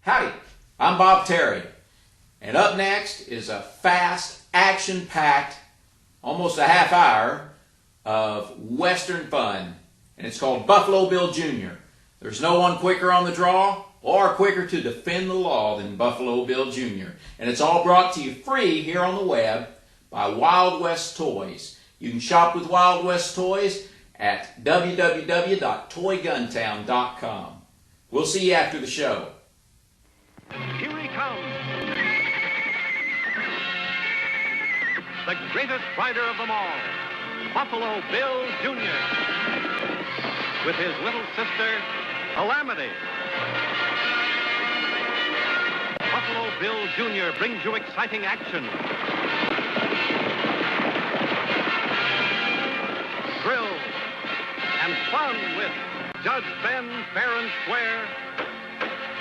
Howdy, I'm Bob Terry, and up next is a fast, action-packed, almost a half hour of Western fun, and it's called Buffalo Bill Jr. There's no one quicker on the draw or quicker to defend the law than Buffalo Bill Jr., and it's all brought to you free here on the web by Wild West Toys. You can shop with Wild West Toys at www.toyguntown.com. We'll see you after the show. Here he comes. The greatest rider of them all, Buffalo Bill Jr. with his little sister, Calamity. Buffalo Bill Jr. brings you exciting action, thrills, and fun with Judge Ben fair and square,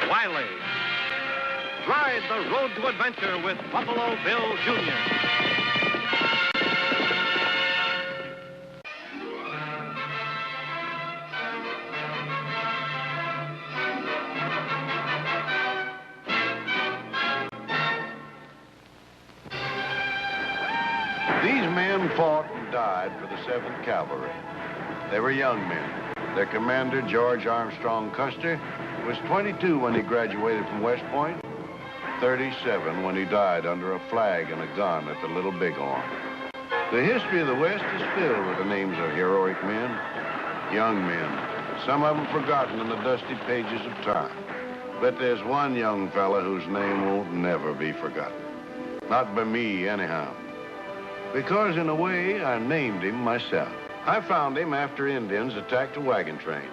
Wiley. Ride the road to adventure with Buffalo Bill Jr. These men fought and died for the 7th Cavalry. They were young men. Their commander, George Armstrong Custer, was 22 when he graduated from West Point, 37 when he died under a flag and a gun at the Little Bighorn. The history of the West is filled with the names of heroic men, young men, some of them forgotten in the dusty pages of time. But there's one young fella whose name won't never be forgotten. Not by me, anyhow. Because, in a way, I named him myself. I found him after Indians attacked a wagon train.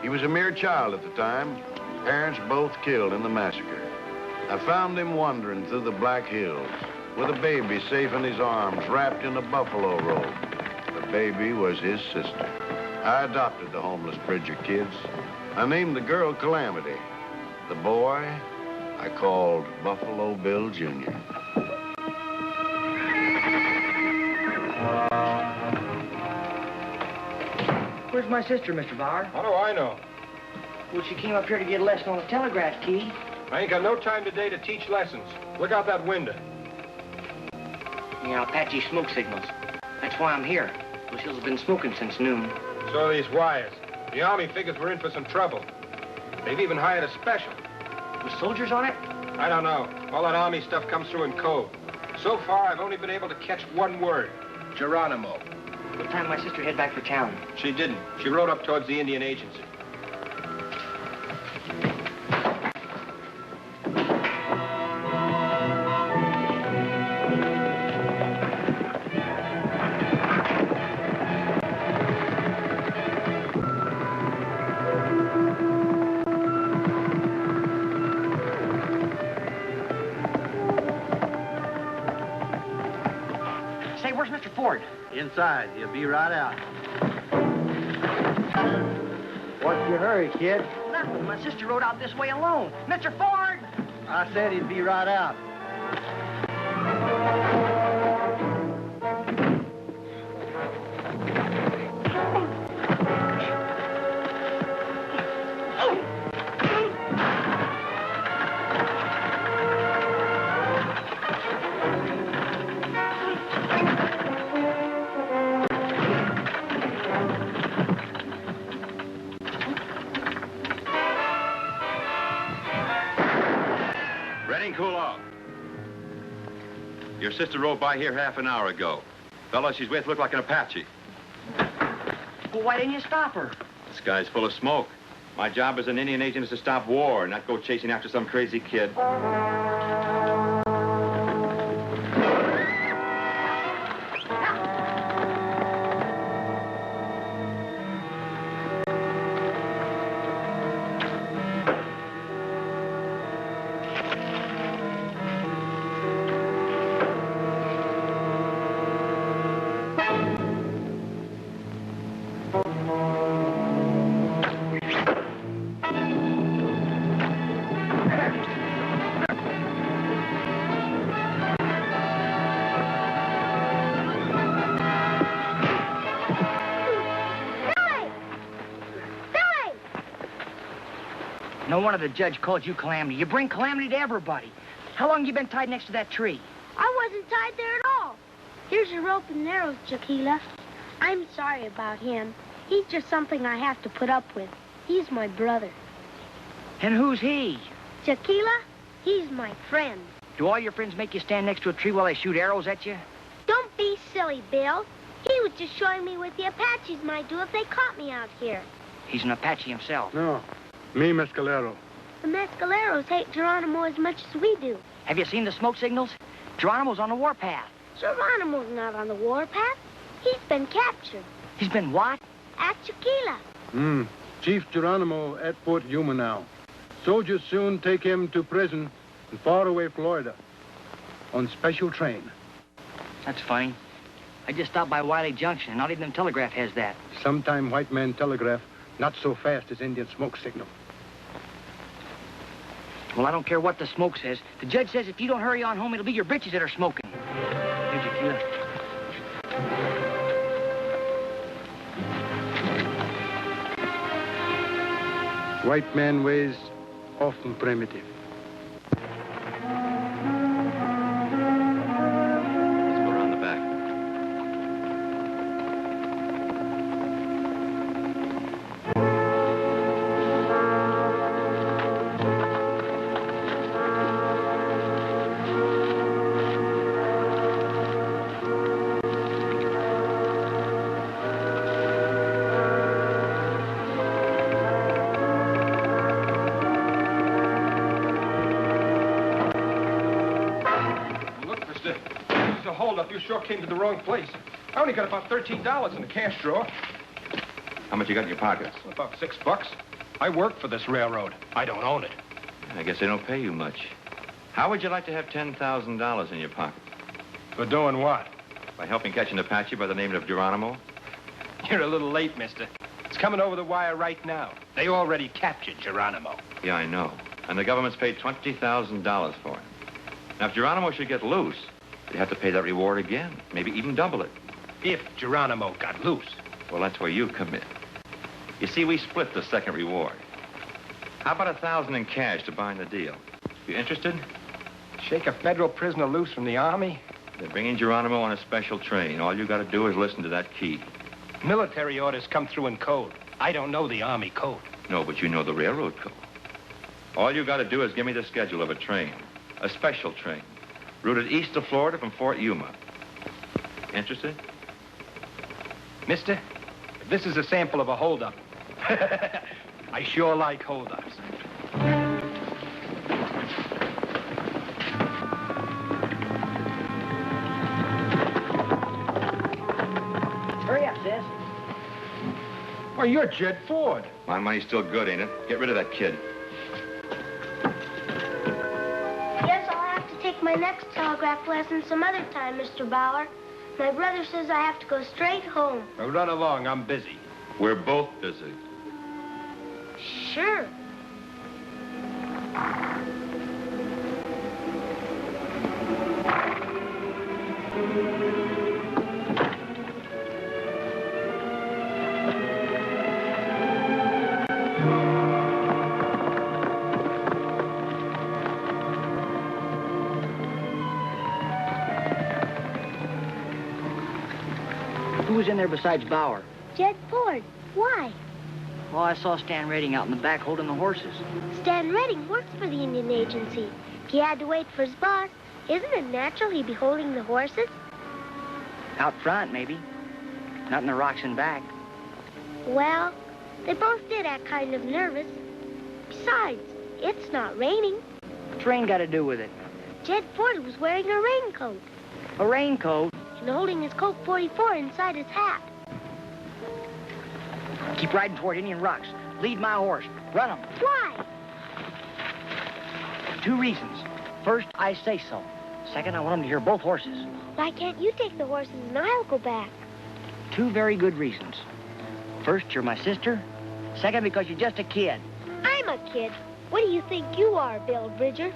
He was a mere child at the time, parents both killed in the massacre. I found him wandering through the Black Hills with a baby safe in his arms, wrapped in a buffalo robe. The baby was his sister. I adopted the homeless Bridger kids. I named the girl Calamity. The boy I called Buffalo Bill Jr. Where's my sister, Mr. Bauer? How do I know? Well, she came up here to get a lesson on the telegraph key. I ain't got no time today to teach lessons. Look out that window. Yeah, Apache smoke signals. That's why I'm here. The hills have been smoking since noon. So are these wires. The Army figures we're in for some trouble. They've even hired a special. With soldiers on it? I don't know. All that Army stuff comes through in code. So far, I've only been able to catch one word. Geronimo. What time my sister head back for town? She didn't. She rode up towards the Indian agency. Say, where's Mr. Ford? Inside. He'll be right out. What's your hurry, kid? Nothing. My sister rode out this way alone. Mr. Ford! I said he'd be right out. Cool off. Your sister rode by here half an hour ago. Fellow she's with looked like an Apache. Well, why didn't you stop her? This guy's full of smoke. My job as an Indian agent is to stop war, not go chasing after some crazy kid. No wonder the judge called you Calamity. You bring calamity to everybody. How long you been tied next to that tree? I wasn't tied there at all. Here's your rope and arrows, Jaquila. I'm sorry about him. He's just something I have to put up with. He's my brother. And who's he? Jaquila, he's my friend. Do all your friends make you stand next to a tree while they shoot arrows at you? Don't be silly, Bill. He was just showing me what the Apaches might do if they caught me out here. He's an Apache himself. No, me Mescalero. The Mescaleros hate Geronimo as much as we do. Have you seen the smoke signals? Geronimo's on the warpath. Geronimo's not on the warpath. He's been captured. He's been what? At Jaquila. Chief Geronimo at Fort Yuma now. Soldiers soon take him to prison in faraway Florida on special train. That's funny. I just stopped by Wiley Junction. Not even the telegraph has that. Sometime white man telegraph, not so fast as Indian smoke signal. Well, I don't care what the smoke says. The judge says if you don't hurry on home, it'll be your britches that are smoking. Here, Jaquila. White man ways often primitive. Let's go around the back. You sure came to the wrong place. I only got about $13 in the cash drawer. How much you got in your pockets? About $6. I work for this railroad. I don't own it. I guess they don't pay you much. How would you like to have $10,000 in your pocket? For doing what? By helping catch an Apache by the name of Geronimo? You're a little late, mister. It's coming over the wire right now. They already captured Geronimo. Yeah, I know. And the government's paid $20,000 for him. Now, if Geronimo should get loose, you'd have to pay that reward again, maybe even double it. If Geronimo got loose. Well, that's where you come in. You see, we split the second reward. How about $1,000 in cash to bind the deal? You interested? Shake a federal prisoner loose from the Army? They're bringing Geronimo on a special train. All you got to do is listen to that key. Military orders come through in code. I don't know the Army code. No, but you know the railroad code. All you got to do is give me the schedule of a train, a special train, routed east of Florida from Fort Yuma. Interested? Mister, this is a sample of a holdup. I sure like holdups. Hurry up, sis. Well, you're Jed Ford. My money's still good, ain't it? Get rid of that kid. Guess I'll have to take my next telegraph lesson some other time, Mr. Bauer. My brother says I have to go straight home. Now run along, I'm busy. We're both busy. Sure. Who was in there besides Bauer? Jed Ford. Why? Oh, I saw Stan Redding out in the back holding the horses. Stan Redding works for the Indian Agency. If he had to wait for his boss, isn't it natural he'd be holding the horses? Out front, maybe. Not in the rocks and back. Well, they both did act kind of nervous. Besides, it's not raining. What's rain got to do with it? Jed Ford was wearing a raincoat A raincoat? and holding his Colt 44 inside his hat. Keep riding toward Indian rocks. Lead my horse. Run him. Why? 2 reasons. First, I say so. Second, I want him to hear both horses. Why can't you take the horses and I'll go back? 2 very good reasons. First, you're my sister. Second, because you're just a kid. I'm a kid. What do you think you are, Bill Bridger?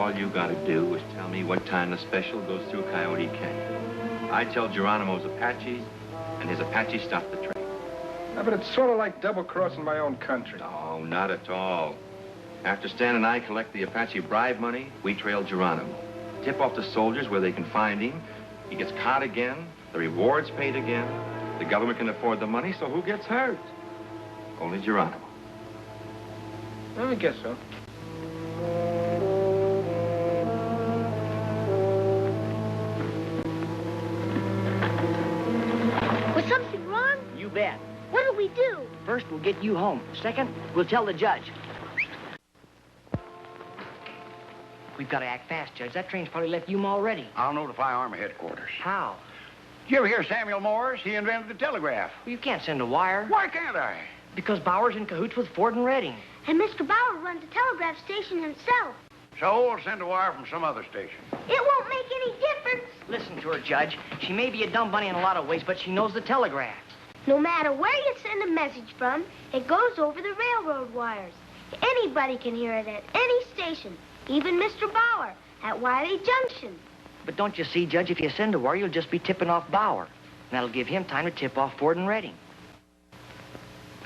All you gotta do is tell me what time the special goes through Coyote Canyon. I tell Geronimo's Apaches, and his Apaches stop the train. No, but it's sort of like double-crossing my own country. No, not at all. After Stan and I collect the Apache bribe money, we trail Geronimo. Tip off the soldiers where they can find him. He gets caught again. The reward's paid again. The government can afford the money, so who gets hurt? Only Geronimo. I guess so. Was something wrong? You bet. What do we do? First, we'll get you home. Second, we'll tell the judge. We've got to act fast, Judge. That train's probably left Yuma already. I'll notify Army headquarters. How? Did you ever hear Samuel Morse? He invented the telegraph. Well, you can't send a wire. Why can't I? Because Bauer's in cahoots with Ford and Redding. And Mr. Bauer runs a telegraph station himself. So we'll send a wire from some other station. It won't make any difference. Listen to her, Judge. She may be a dumb bunny in a lot of ways, but she knows the telegraph. No matter where you send a message from, it goes over the railroad wires. Anybody can hear it at any station, even Mr. Bauer at Wiley Junction. But don't you see, Judge, if you send a wire, you'll just be tipping off Bauer. And that'll give him time to tip off Ford and Redding.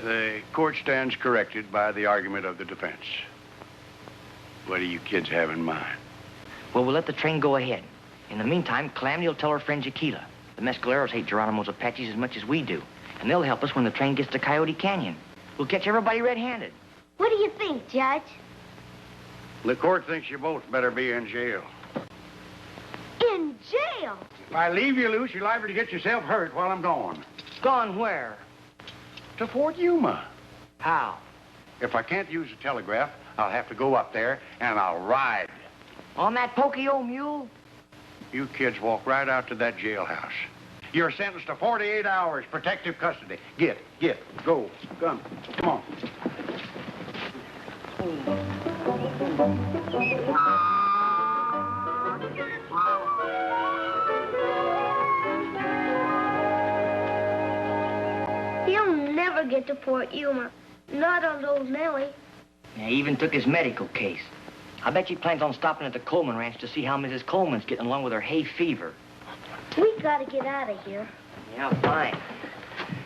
The court stands corrected by the argument of the defense. What do you kids have in mind? Well, we'll let the train go ahead. In the meantime, Calamity will tell her friend Jaquila. The Mescaleros hate Geronimo's Apaches as much as we do. And they'll help us when the train gets to Coyote Canyon. We'll catch everybody red-handed. What do you think, Judge? The court thinks you both better be in jail. In jail? If I leave you loose, you're liable to get yourself hurt while I'm gone. Gone where? To Fort Yuma. How? If I can't use the telegraph, I'll have to go up there and I'll ride. On that pokey old mule? You kids walk right out to that jailhouse. You're sentenced to 48 hours protective custody. Get, go, come on. He'll never get to Fort Yuma. Not on old Nellie. Yeah, he even took his medical case. I bet he plans on stopping at the Coleman Ranch to see how Mrs. Coleman's getting along with her hay fever. We gotta get out of here. Yeah, fine.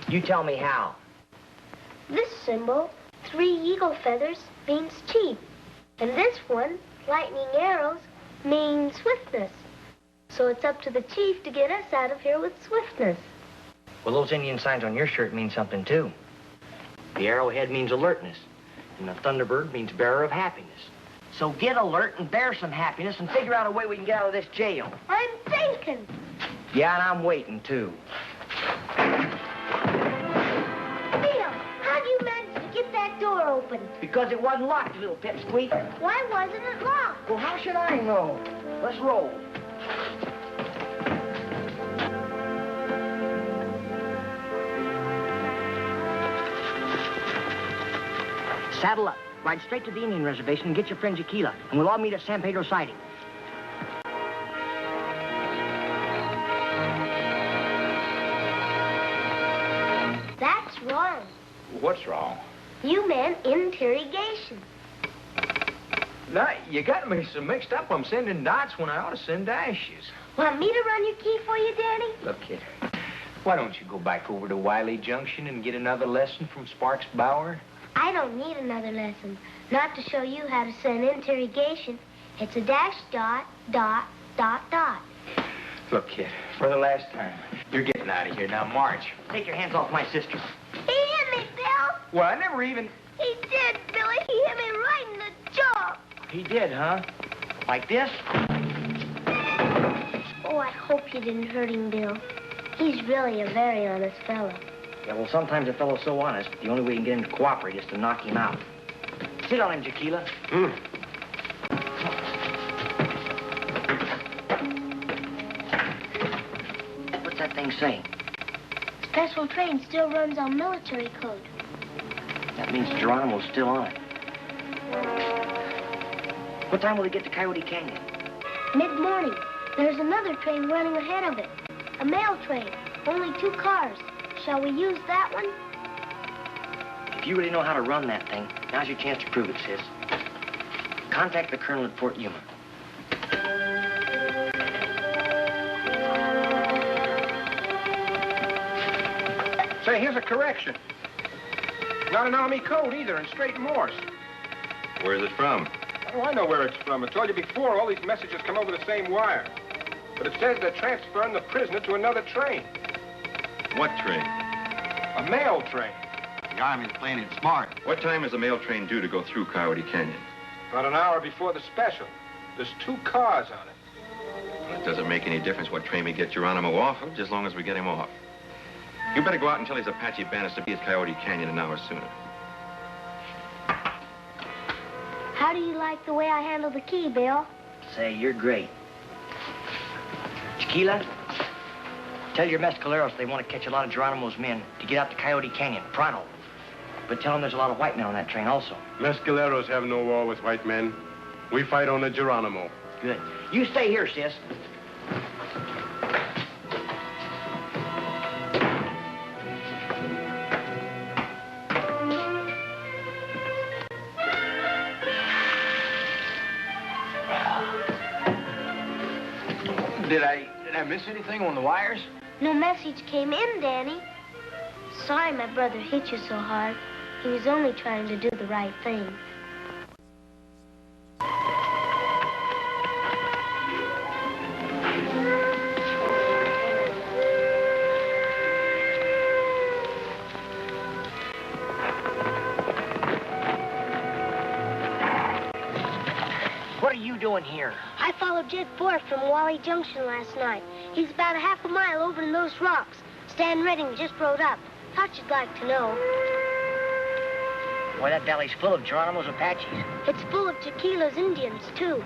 You tell me how. This symbol, 3 eagle feathers, means cheap. And this one, lightning arrows, means swiftness. So it's up to the chief to get us out of here with swiftness. Well, those Indian signs on your shirt mean something, too. The arrowhead means alertness, and the thunderbird means bearer of happiness. So get alert and bear some happiness and figure out a way we can get out of this jail. I'm thinking. Yeah, and I'm waiting, too. Bill, how'd you manage to get that door open? Because it wasn't locked, you little pipsqueak. Why wasn't it locked? Well, how should I know? Let's roll. Saddle up. Ride straight to the Indian reservation and get your friend Jaquila, and we'll all meet at San Pedro Siding. That's wrong. What's wrong? You meant interrogation. Now, you got me so mixed up. I'm sending dots when I ought to send dashes. Want me to run your key for you, Danny? Look, kid, why don't you go back over to Wiley Junction and get another lesson from Sparks Bauer? I don't need another lesson. Not to show you how to send interrogation. It's a dash, dot, dot, dot, dot. Look, kid, for the last time, you're getting out of here. Now, march. Take your hands off my sister. He hit me, Bill. Well, I never even... He did, Billy. He hit me right in the jaw. He did, huh? Like this? Oh, I hope you didn't hurt him, Bill. He's really a very honest fellow. Yeah, well, sometimes a fellow's so honest, the only way you can get him to cooperate is to knock him out. Sit on him, Jaquila. What's that thing saying? Special train still runs on military code. That means Geronimo's still on it. What time will he get to Coyote Canyon? Mid-morning. There's another train running ahead of it. A mail train. Only 2 cars. Shall we use that one? If you really know how to run that thing, now's your chance to prove it, sis. Contact the colonel at Fort Yuma. Say, here's a correction. Not an Army code either, in straight Morse. Where is it from? Oh, I know where it's from. I told you before, all these messages come over the same wire. But it says they're transferring the prisoner to another train. What train? A mail train. The Army's playing it smart. What time is the mail train due to go through Coyote Canyon? About an hour before the special. There's 2 cars on it. Well, it doesn't make any difference what train we get Geronimo off of, just as long as we get him off. You better go out and tell his Apache bandits to be at Coyote Canyon an hour sooner. How do you like the way I handle the key, Bill? Say, you're great. Tequila, tell your mescaleros they want to catch a lot of Geronimo's men to get out to Coyote Canyon, pronto. But tell them there's a lot of white men on that train also. Mescaleros have no war with white men. We fight on the Geronimo. Good. You stay here, sis. Did I miss anything on the wires? No message came in, Danny. Sorry my brother hit you so hard. He was only trying to do the right thing. What are you doing here? I followed Jed Forrest from Wally Junction last night. He's about a half a mile over in those rocks. Stan Redding just rode up. Thought you'd like to know. Why, that valley's full of Geronimo's Apaches. It's full of Tequila's Indians, too.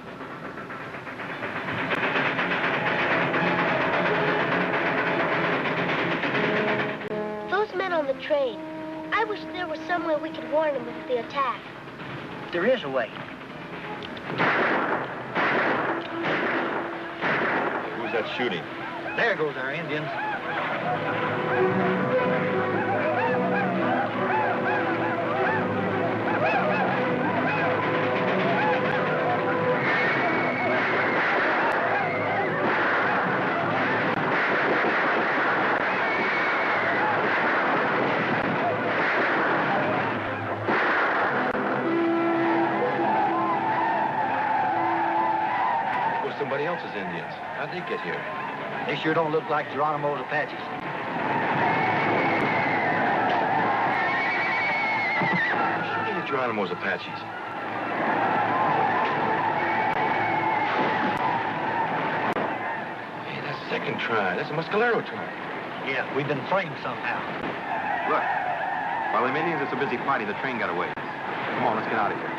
Those men on the train, I wish there was some way we could warn them of the attack. There is a way. Who's that shooting? There goes our Indians. Somebody else's Indians. How'd they get here? They sure don't look like Geronimo's Apaches. Shooting at Geronimo's Apaches. Hey, that's second try. That's a Mescalero try. Yeah, we've been framed somehow. Look, while the Indians are so busy fighting, the train got away. Come on, let's get out of here.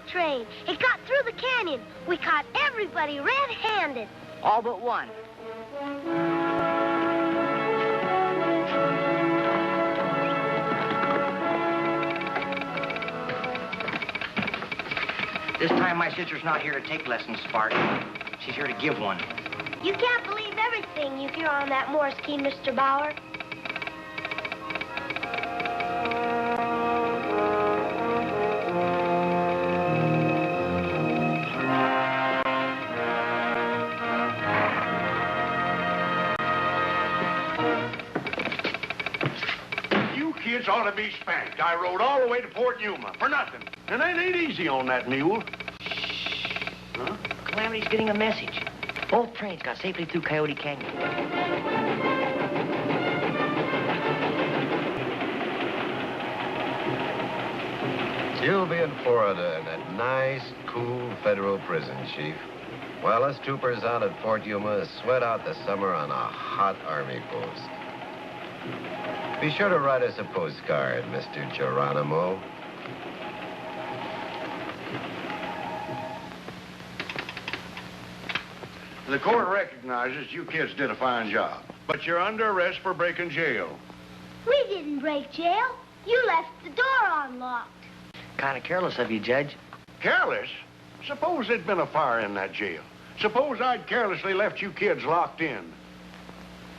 Train. It got through the canyon. We caught everybody red-handed. All but one. This time my sister's not here to take lessons, Spark. She's here to give one. You can't believe everything you hear on that Morse key, Mr. Bauer. You kids ought to be spanked. I rode all the way to Fort Yuma for nothing. And it ain't easy on that mule. Huh? Calamity's getting a message. Both trains got safely through Coyote Canyon. You'll be in Florida in that nice, cool federal prison, Chief. While us troopers out at Fort Yuma sweat out the summer on a hot Army post. Be sure to write us a postcard, Mr. Geronimo. The court recognizes you kids did a fine job, but you're under arrest for breaking jail. We didn't break jail. You left the door unlocked. Kind of careless of you, Judge. Careless? Suppose there'd been a fire in that jail. Suppose I'd carelessly left you kids locked in.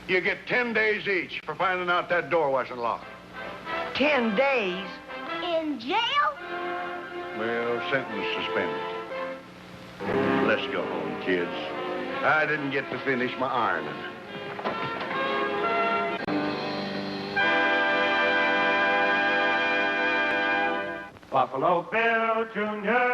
You get 10 days each for finding out that door wasn't locked. 10 days? In jail? Well, sentence suspended. Let's go home, kids. I didn't get to finish my ironing. Buffalo Bill Jr.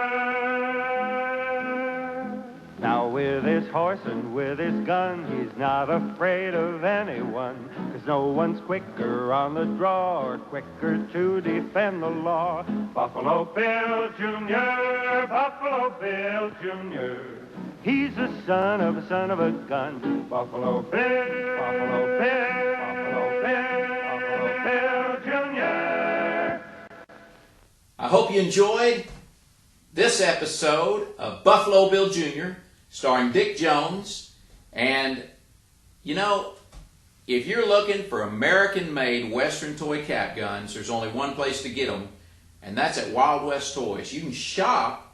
Now with his horse and with his gun, he's not afraid of anyone, 'cause no one's quicker on the draw or quicker to defend the law. Buffalo Bill Jr., Buffalo Bill Jr. He's the son of a gun. Buffalo Bill, Buffalo Bill, Buffalo Bill, Buffalo Bill Jr. I hope you enjoyed this episode of Buffalo Bill Jr., starring Dick Jones. And, you know, if you're looking for American-made Western toy cap guns, there's only one place to get them, and that's at Wild West Toys. You can shop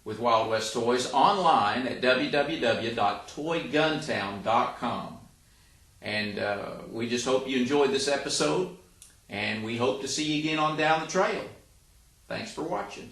with Wild West Toys online at www.toyguntown.com. And we just hope you enjoyed this episode, and we hope to see you again on down the trail. Thanks for watching.